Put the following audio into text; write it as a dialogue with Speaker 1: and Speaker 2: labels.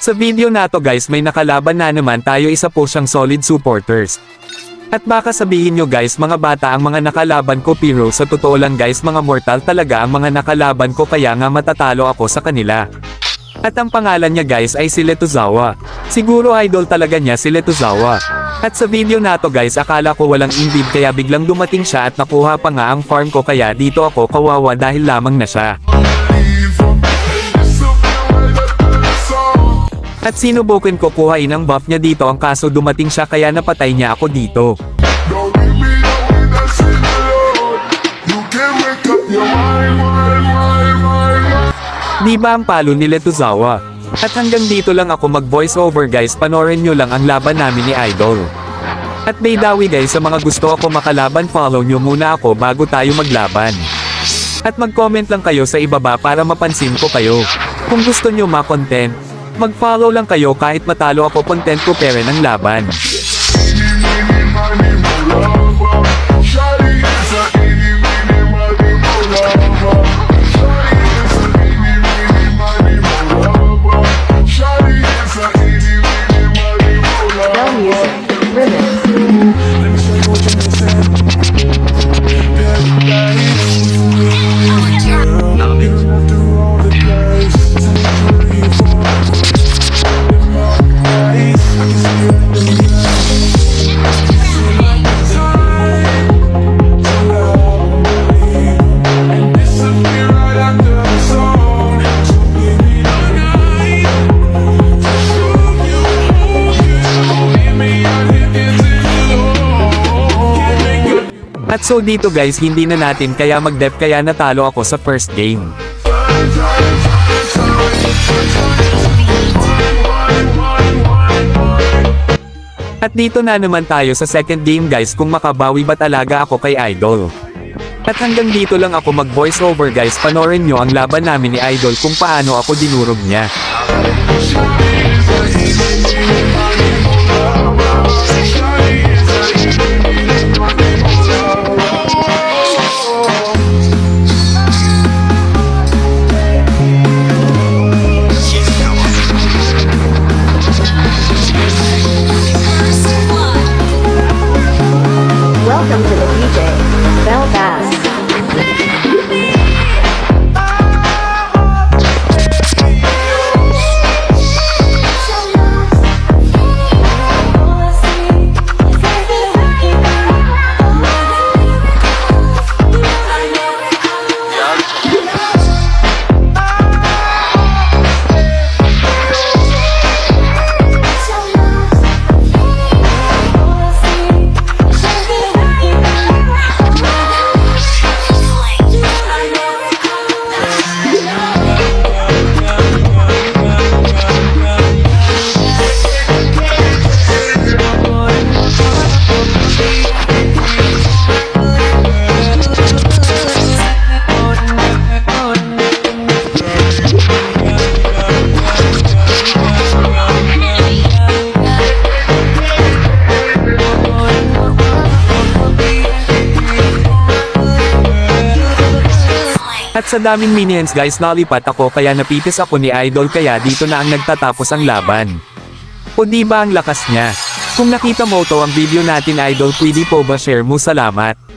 Speaker 1: Sa video na to guys may nakalaban na naman tayo, isa po siyang solid supporters. At baka sabihin nyo guys mga bata ang mga nakalaban ko, pero sa totoo lang guys mga mortal talaga ang mga nakalaban ko, kaya nga matatalo ako sa kanila. At ang pangalan niya guys ay si Letuzawa. Siguro idol talaga niya si Letuzawa. At sa video na to guys akala ko walang invid, kaya biglang dumating siya at nakuha pa nga ang farm ko, kaya dito ako kawawa dahil lamang na siya. At sinubukan ko kuhain ang buff niya dito, ang kaso dumating siya kaya napatay niya ako dito. Di ba ang palo ni Letuzawa? At hanggang dito lang ako mag voice over guys, panoorin nyo lang ang laban namin ni Idol. At by the way guys, sa mga gusto ako makalaban, follow nyo muna ako bago tayo maglaban. At mag-comment lang kayo sa ibaba para mapansin ko kayo. Kung gusto nyo ma-content, mag-follow lang kayo kahit matalo ako, content ko pera ng laban. At so dito guys hindi na natin kaya mag-dep, kaya natalo ako sa first game. At dito na naman tayo sa second game guys, kung makabawi ba talaga ako kay Idol. At hanggang dito lang ako mag voice over guys, panoorin nyo ang laban namin ni Idol kung paano ako dinurog niya.
Speaker 2: Welcome to the DJ Bell Bass.
Speaker 1: At sa daming minions guys nalipat ako, kaya napitis ako ni Idol, kaya dito na ang nagtatapos ang laban. O di ba ang lakas niya? Kung nakita mo to ang video natin Idol, pwede po ba share mo? Salamat.